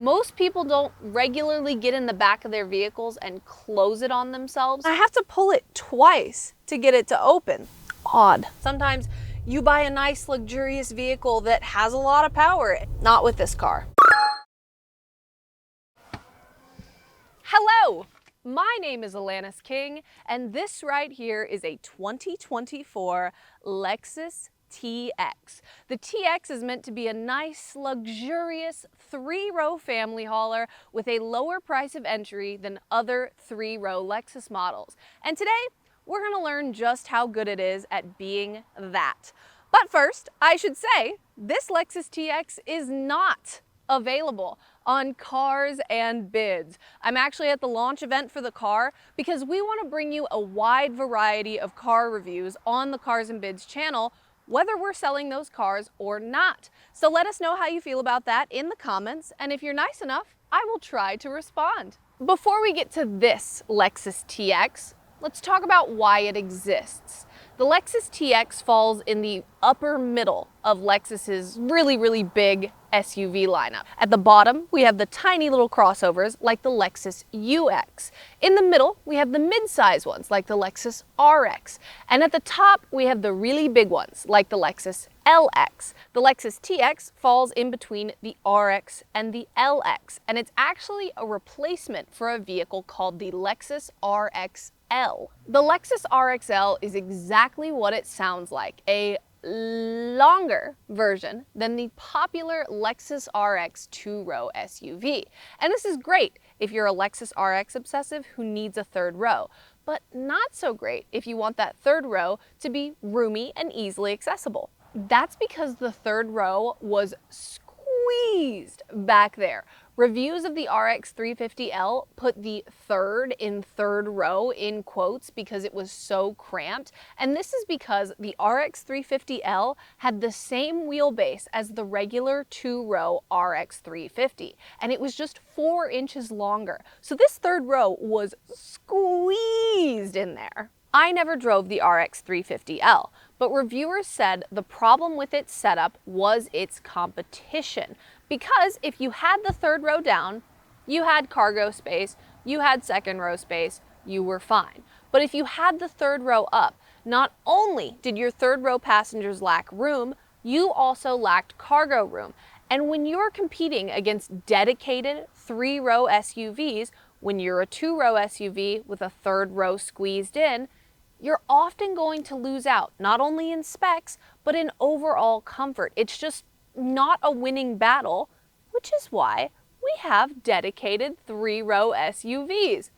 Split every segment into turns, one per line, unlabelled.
Most people don't regularly get in the back of their vehicles and close it on themselves.
I have to pull it twice to get it to open. Odd. Sometimes you buy a nice luxurious vehicle that has a lot of power. Not with this car.
Hello, my name is Alanis King, and this right here is a 2024 Lexus TX. The TX is meant to be a nice, luxurious, three-row family hauler with a lower price of entry than other three-row Lexus models. And today, we're gonna learn just how good it is at being that. But first, I should say, this Lexus TX is not available on Cars and Bids. I'm actually at the launch event for the car because we want to bring you a wide variety of car reviews on the Cars and Bids channel, whether we're selling those cars or not. So let us know how you feel about that in the comments, and if you're nice enough, I will try to respond. Before we get to this Lexus TX, let's talk about why it exists. The Lexus TX falls in the upper middle of Lexus's really big SUV lineup. At the bottom, we have the tiny little crossovers like the Lexus UX. In the middle, we have the mid-size ones like the Lexus RX. And at the top, we have the really big ones like the Lexus LX. The Lexus TX falls in between the RX and the LX, and it's actually a replacement for a vehicle called the Lexus RXL. The Lexus RXL is exactly what it sounds like, a longer version than the popular Lexus RX two-row SUV. And this is great if you're a Lexus RX obsessive who needs a third row, but not so great if you want that third row to be roomy and easily accessible. That's because the third row was squeezed back there. Reviews of the RX 350L put the third in third row in quotes because it was so cramped. And this is because the RX 350L had the same wheelbase as the regular two-row RX 350. And it was just 4 inches longer. So this third row was squeezed in there. I never drove the RX 350L, but reviewers said the problem with its setup was its competition. Because if you had the third row down, you had cargo space, you had second row space, you were fine. But if you had the third row up, not only did your third row passengers lack room, you also lacked cargo room. And when you're competing against dedicated three-row SUVs, when you're a two-row SUV with a third row squeezed in, you're often going to lose out, not only in specs, but in overall comfort. It's just not a winning battle, which is why we have dedicated three-row SUVs,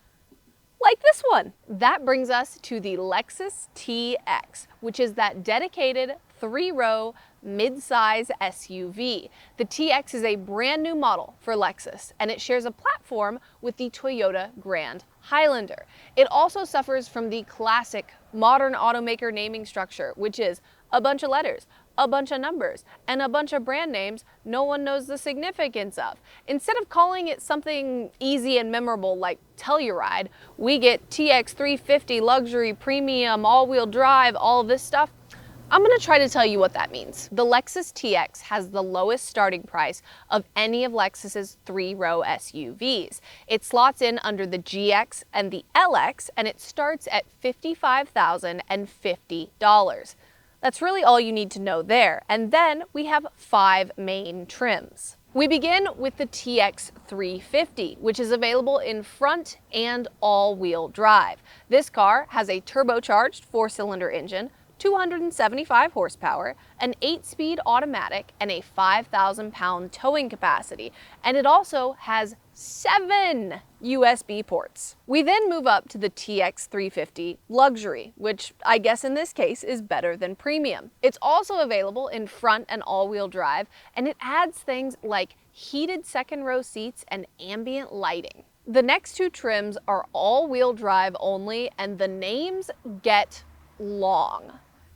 like this one. That brings us to the Lexus TX, which is that dedicated three-row mid-size SUV. The TX is a brand new model for Lexus, and it shares a platform with the Toyota Grand Highlander. It also suffers from the classic modern automaker naming structure, which is a bunch of letters, a bunch of numbers, and a bunch of brand names no one knows the significance of. Instead of calling it something easy and memorable like Telluride, we get TX 350, luxury, premium, all-wheel drive, all of this stuff. I'm gonna try to tell you what that means. The Lexus TX has the lowest starting price of any of Lexus's three-row SUVs. It slots in under the GX and the LX, and it starts at $55,050. That's really all you need to know there. And then we have 5 main trims. We begin with the TX 350, which is available in front and all-wheel drive. This car has a turbocharged 4-cylinder engine, 275 horsepower, an 8-speed automatic, and a 5,000-pound towing capacity. And it also has 7 USB ports. We then move up to the TX 350 Luxury, which I guess in this case is better than premium. It's also available in front and all-wheel drive, and it adds things like heated second-row seats and ambient lighting. The next 2 trims are all-wheel drive only, and the names get long.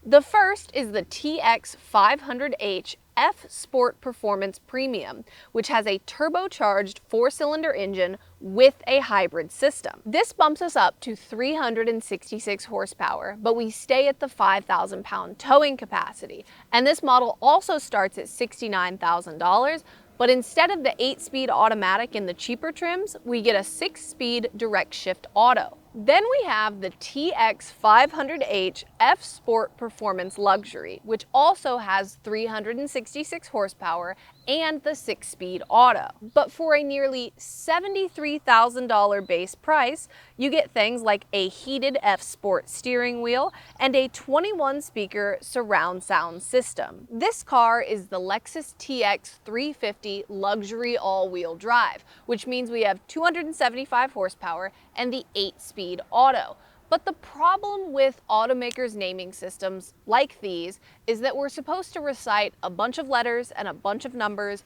The first is the TX 500H F Sport Performance Premium, which has a turbocharged 4-cylinder engine with a hybrid system. This bumps us up to 366 horsepower, but we stay at the 5,000-pound towing capacity. And this model also starts at $69,000, But instead of the 8-speed automatic in the cheaper trims, we get a 6-speed direct shift auto. Then we have the TX 500H F Sport Performance Luxury, which also has 366 horsepower and the 6-speed auto. But for a nearly $73,000 base price, you get things like a heated F Sport steering wheel and a 21-speaker surround sound system. This car is the Lexus TX 350 Luxury All-Wheel Drive, which means we have 275 horsepower and the 8-speed auto. But the problem with automakers' naming systems like these is that we're supposed to recite a bunch of letters and a bunch of numbers,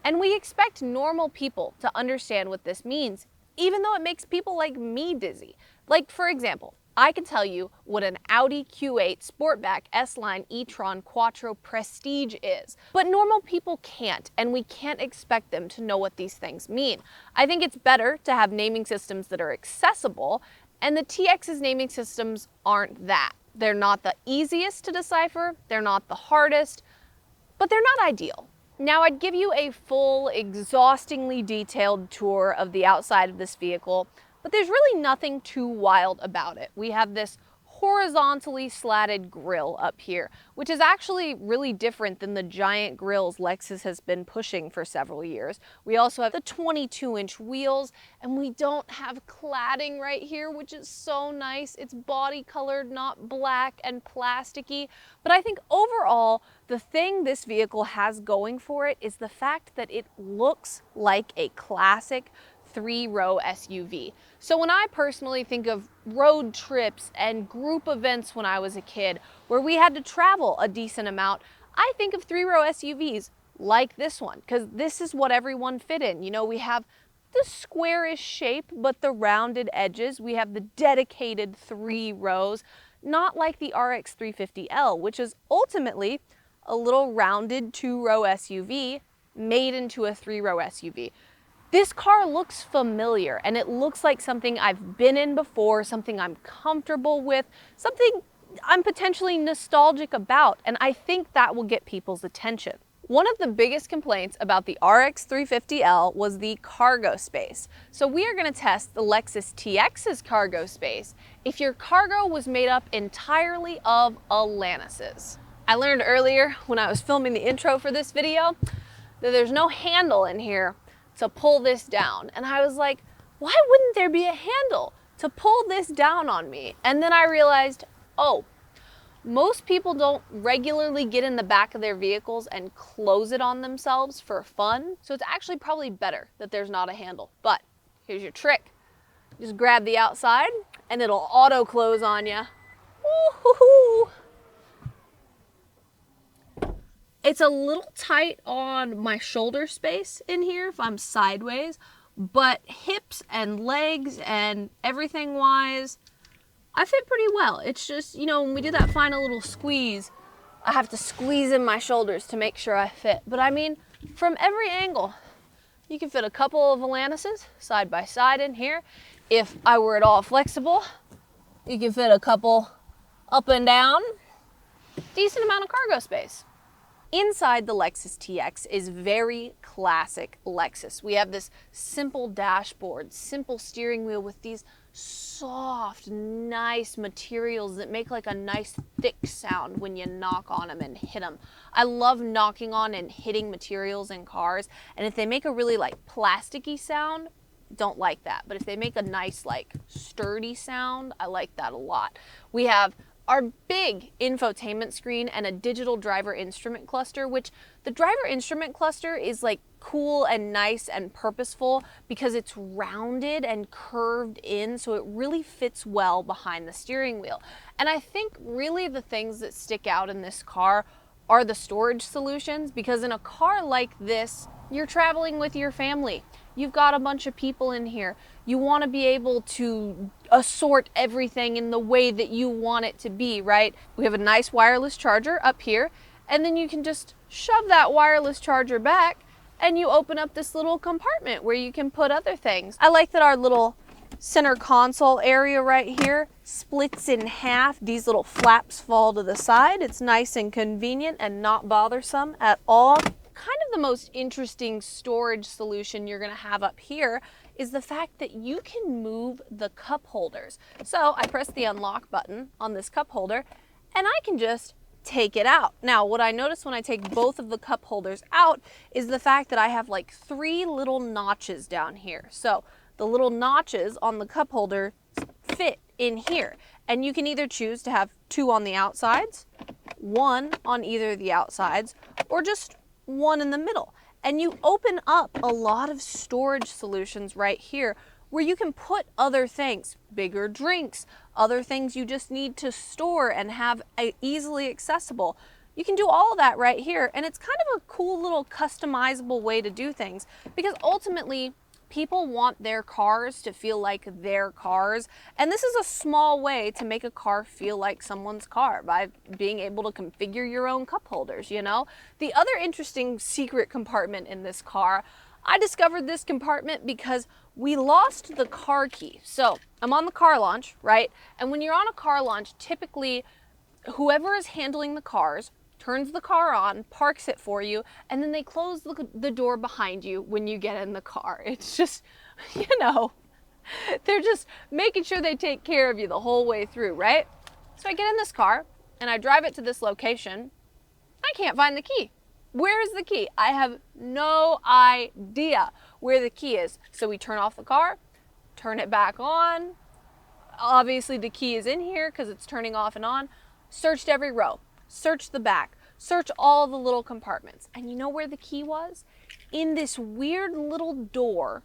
and we expect normal people to understand what this means, even though it makes people like me dizzy. Like, for example, I can tell you what an Audi Q8 Sportback S-Line e-tron Quattro Prestige is, but normal people can't, and we can't expect them to know what these things mean. I think it's better to have naming systems that are accessible, and the TX's naming systems aren't that. They're not the easiest to decipher, they're not the hardest, but they're not ideal. Now, I'd give you a full, exhaustingly detailed tour of the outside of this vehicle, but there's really nothing too wild about it. We have this horizontally slatted grille up here, which is actually really different than the giant grilles Lexus has been pushing for several years. We also have the 22-inch wheels, and we don't have cladding right here, which is so nice. It's body colored, not black and plasticky. But I think overall, the thing this vehicle has going for it is the fact that it looks like a classic 3-row SUV. So when I personally think of road trips and group events when I was a kid where we had to travel a decent amount, I think of 3-row SUVs like this one, because this is what everyone fit in. You know, we have the squarish shape, but the rounded edges. We have the dedicated 3 rows, not like the RX 350L, which is ultimately a little rounded 2-row SUV made into a 3-row SUV. This car looks familiar, and it looks like something I've been in before, something I'm comfortable with, something I'm potentially nostalgic about, and I think that will get people's attention. One of the biggest complaints about the RX 350L was the cargo space. So we are going to test the Lexus TX's cargo space if your cargo was made up entirely of Alanises. I learned earlier when I was filming the intro for this video that there's no handle in here to pull this down. And I was like, why wouldn't there be a handle to pull this down on me? And then I realized, oh, most people don't regularly get in the back of their vehicles and close it on themselves for fun. So it's actually probably better that there's not a handle. But here's your trick. Just grab the outside and it'll auto close on you. Woo-hoo-hoo. It's a little tight on my shoulder space in here if I'm sideways, but hips and legs and everything wise, I fit pretty well. It's just, you know, when we do that final little squeeze, I have to squeeze in my shoulders to make sure I fit. But I mean, from every angle, you can fit a couple of Alanises side by side in here. If I were at all flexible, you can fit a couple up and down. Decent amount of cargo space. Inside the Lexus TX is very classic Lexus. We have this simple dashboard, simple steering wheel with these soft, nice materials that make like a nice thick sound when you knock on them and hit them. I love knocking on and hitting materials in cars, and if they make a really like plasticky sound, don't like that. But if they make a nice like sturdy sound, I like that a lot. We have our big infotainment screen and a digital driver instrument cluster, which the driver instrument cluster is like cool and nice and purposeful because it's rounded and curved in, so it really fits well behind the steering wheel. And I think really the things that stick out in this car are the storage solutions, because in a car like this, you're traveling with your family. You've got a bunch of people in here. You want to be able to assort everything in the way that you want it to be, right? We have a nice wireless charger up here, and then you can just shove that wireless charger back and you open up this little compartment where you can put other things. I like that our little center console area right here splits in half. These little flaps fall to the side. It's nice and convenient and not bothersome at all. kind of the most interesting storage solution you're gonna have up here is the fact that you can move the cup holders. So I press the unlock button on this cup holder and I can just take it out. Now, what I notice when I take both of the cup holders out is the fact that I have like 3 little notches down here. So the little notches on the cup holder fit in here. And you can either choose to have 2 on the outsides, 1 on either of the outsides, or just 1 in the middle. And you open up a lot of storage solutions right here where you can put other things, bigger drinks, other things you just need to store and have easily accessible. You can do all of that right here, and it's kind of a cool little customizable way to do things, because ultimately people want their cars to feel like their cars, and this is a small way to make a car feel like someone's car by being able to configure your own cup holders, you know? The other interesting secret compartment in this car, I discovered this compartment because we lost the car key. So I'm on the car launch, right? And when you're on a car launch, typically whoever is handling the cars turns the car on, parks it for you, and then they close the door behind you when you get in the car. It's just, you know, they're just making sure they take care of you the whole way through, right? So I get in this car and I drive it to this location. I can't find the key. Where is the key? I have no idea where the key is. So we turn off the car, turn it back on. Obviously the key is in here because it's turning off and on. Searched every row, searched the back, searched all the little compartments. And you know where the key was? In this weird little door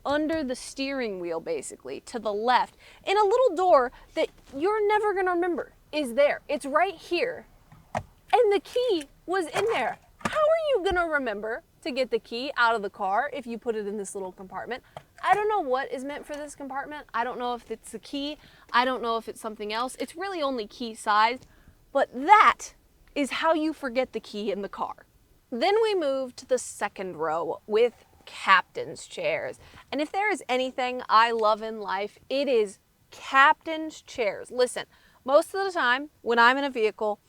under the steering wheel, basically, to the left, in a little door that you're never gonna remember is there. It's right here. And the key was in there. How are you gonna remember to get the key out of the car if you put it in this little compartment? I don't know what is meant for this compartment. I don't know if it's the key. I don't know if it's something else. It's really only key sized, but that is how you forget the key in the car. Then we move to the second row with captain's chairs. And if there is anything I love in life, it is captain's chairs. Listen, most of the time when I'm in a vehicle,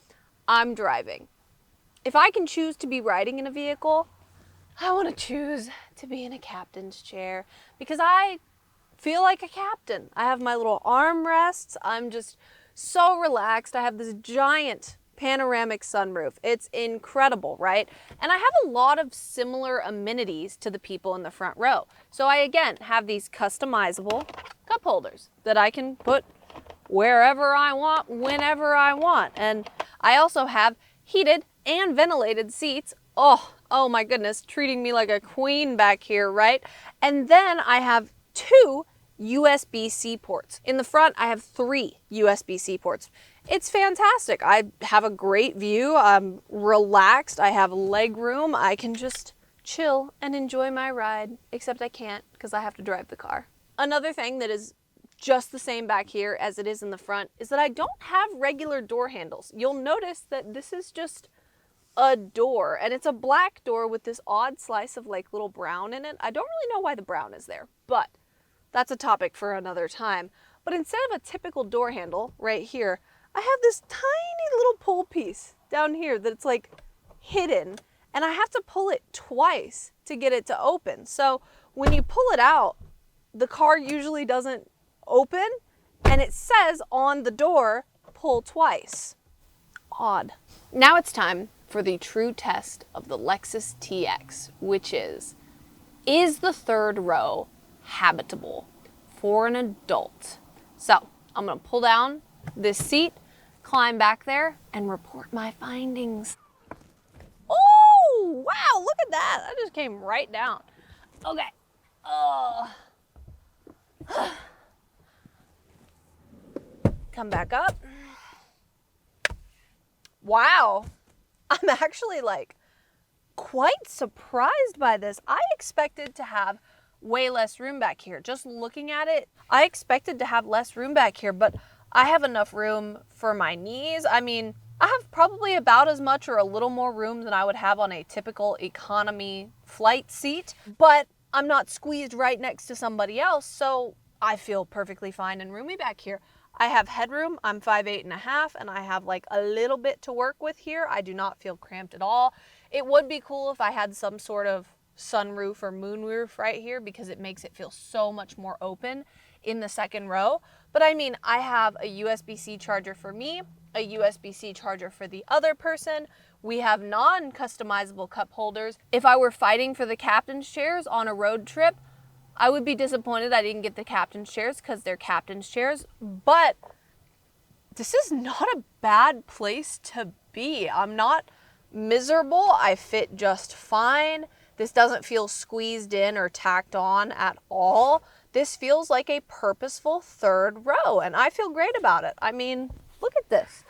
I'm driving. If I can choose to be riding in a vehicle, I want to choose to be in a captain's chair because I feel like a captain. I have my little armrests. I'm just so relaxed. I have this giant panoramic sunroof. It's incredible, right? And I have a lot of similar amenities to the people in the front row. So I, again, have these customizable cup holders that I can put wherever I want, whenever I want. And I also have heated and ventilated seats. Oh my goodness, treating me like a queen back here, right? And then I have 2 USB-C ports. In the front, I have 3 USB-C ports. It's fantastic. I have a great view. I'm relaxed. I have leg room. I can just chill and enjoy my ride, except I can't because I have to drive the car. Another thing that is just the same back here as it is in the front is that I don't have regular door handles. You'll notice that this is just a door, and it's a black door with this odd slice of like little brown in it. I don't really know why the brown is there, but that's a topic for another time. But instead of a typical door handle right here, I have this tiny little pull piece down here that's like hidden, and I have to pull it twice to get it to open. So when you pull it out, the car usually doesn't open, and it says on the door, pull twice. Odd. Now it's time for the true test of the Lexus TX, which is the third row habitable for an adult? So I'm gonna pull down this seat, climb back there, and report my findings. Oh, wow, look at that. That just came right down. Okay. Come back up. Wow. I'm actually like quite surprised by this. I expected to have way less room back here. Just looking at it, I expected to have less room back here, but I have enough room for my knees. I mean, I have probably about as much or a little more room than I would have on a typical economy flight seat, but I'm not squeezed right next to somebody else, so I feel perfectly fine and roomy back here. I have headroom. I'm 5'8.5", and I have like a little bit to work with here. I do not feel cramped at all.
It would be cool if I had some sort of sunroof or moonroof right here because it makes it feel so much more open in the second row. But I mean, I have a USB-C charger for me, a USB-C charger for the other person. We have non-customizable cup holders. If I were fighting for the captain's chairs on a road trip, I would be disappointed I didn't get the captain's chairs because they're captain's chairs, but this is not a bad place to be. I'm not miserable. I fit just fine. This doesn't feel squeezed in or tacked on at all. This feels like a purposeful third row, and I feel great about it. I mean, look at this.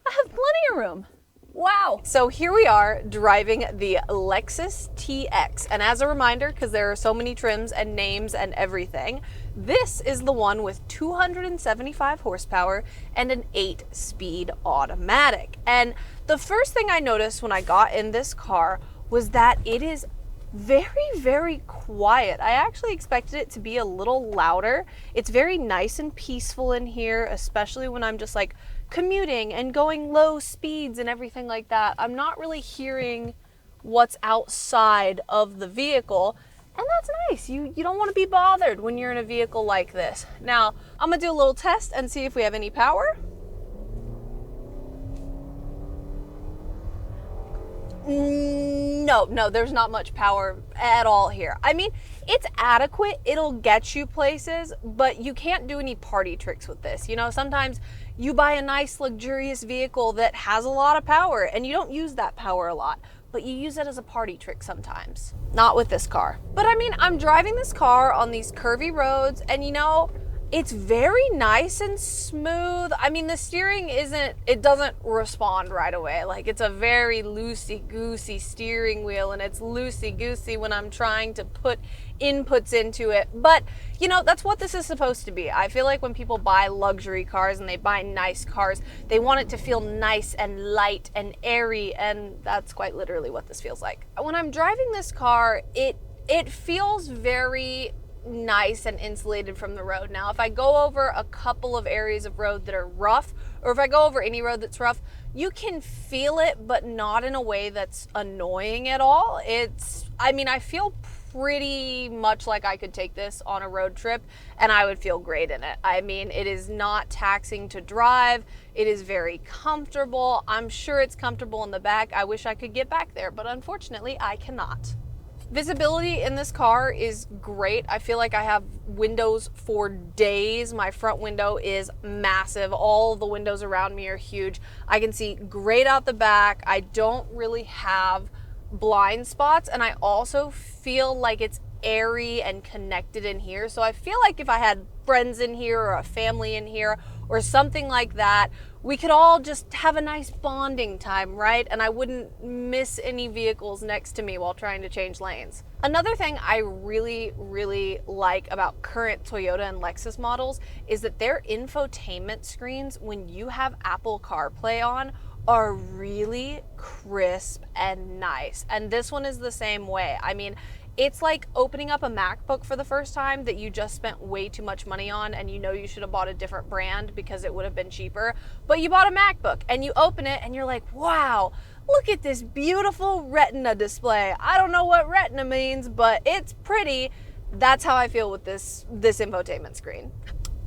I have plenty of room. Wow. So here we are driving the Lexus TX. And as a reminder, because there are so many trims and names and everything, this is the one with 275 horsepower and an 8-speed automatic. And the first thing I noticed when I got in this car was that it is very, very quiet. I actually expected it to be a little louder. It's very nice and peaceful in here, especially when I'm just like commuting and going low speeds and everything like that. I'm not really hearing what's outside of the vehicle, and that's nice. You don't want to be bothered when you're in a vehicle like this. Now, I'm gonna do a little test and see if we have any power. No, there's not much power at all here. I mean, it's adequate, it'll get you places, but you can't do any party tricks with this. You know, sometimes you buy a nice luxurious vehicle that has a lot of power and you don't use that power a lot, but you use it as a party trick sometimes. Not with this car. But I mean, I'm driving this car on these curvy roads and you know, it's very nice and smooth. I mean, the steering it doesn't respond right away. Like, it's a very loosey-goosey steering wheel, and it's loosey-goosey when I'm trying to put inputs into it. But, you know, that's what this is supposed to be. I feel like when people buy luxury cars and they buy nice cars, they want it to feel nice and light and airy, and that's quite literally what this feels like. When I'm driving this car, it feels very nice and insulated from the road. Now, if I go over a couple of areas of road that are rough, or if I go over any road that's rough, you can feel it, but not in a way that's annoying at all. I mean, I feel pretty much like I could take this on a road trip and I would feel great in it. I mean, it is not taxing to drive. It is very comfortable. I'm sure it's comfortable in the back. I wish I could get back there, but unfortunately I cannot. Visibility in this car is great. I feel like I have windows for days. My front window is massive. All the windows around me are huge. I can see great out the back. I don't really have blind spots, and I also feel like it's airy and connected in here. So I feel like if I had friends in here or a family in here or something like that, we could all just have a nice bonding time, right? And I wouldn't miss any vehicles next to me while trying to change lanes. Another thing I really, really like about current Toyota and Lexus models is that their infotainment screens, when you have Apple CarPlay on, are really crisp and nice. And this one is the same way. I mean, it's like opening up a MacBook for the first time that you just spent way too much money on and you know you should have bought a different brand because it would have been cheaper. But you bought a MacBook and you open it and you're like, wow, look at this beautiful Retina display. I don't know what Retina means, but it's pretty. That's how I feel with this infotainment screen.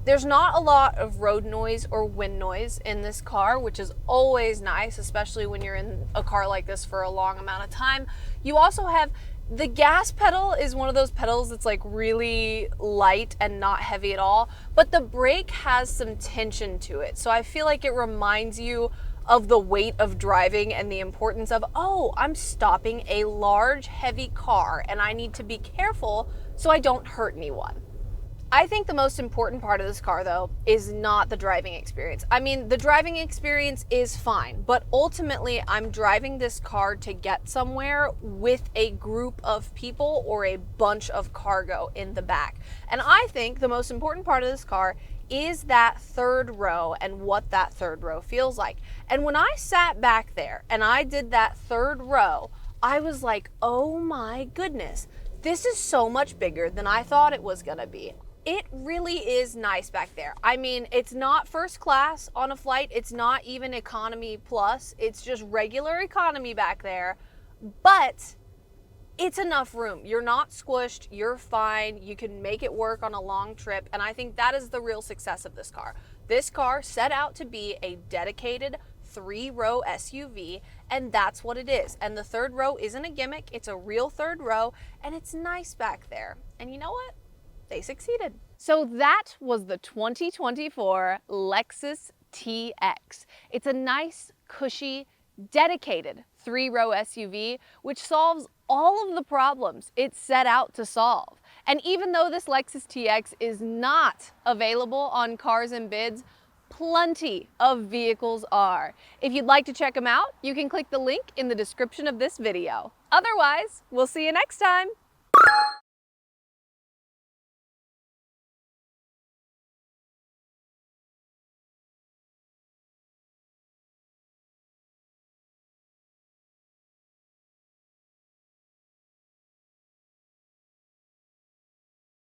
There's not a lot of road noise or wind noise in this car, which is always nice, especially when you're in a car like this for a long amount of time. You also have the gas pedal is one of those pedals that's like really light and not heavy at all, but the brake has some tension to it. So I feel like it reminds you of the weight of driving and the importance of, oh, I'm stopping a large, heavy car and I need to be careful so I don't hurt anyone. I think the most important part of this car, though, is not the driving experience. I mean, the driving experience is fine, but ultimately I'm driving this car to get somewhere with a group of people or a bunch of cargo in the back. And I think the most important part of this car is that third row and what that third row feels like. And when I sat back there and I did that third row, I was like, oh my goodness, this is so much bigger than I thought it was gonna be. It really is nice back there. I mean, it's not first class on a flight. It's not even economy plus. It's just regular economy back there. but it's enough room. You're not squished, you're fine, you can make it work on a long trip, and I think that is the real success of this car. This car set out to be a dedicated 3-row SUV, and that's what it is. And the third row isn't a gimmick, it's a real third row, and it's nice back there. And you know what? They succeeded.
So that was the 2024 Lexus TX. It's a nice, cushy, dedicated 3-row SUV, which solves all of the problems it set out to solve. And even though this Lexus TX is not available on Cars and Bids, plenty of vehicles are. If you'd like to check them out, you can click the link in the description of this video. Otherwise, we'll see you next time.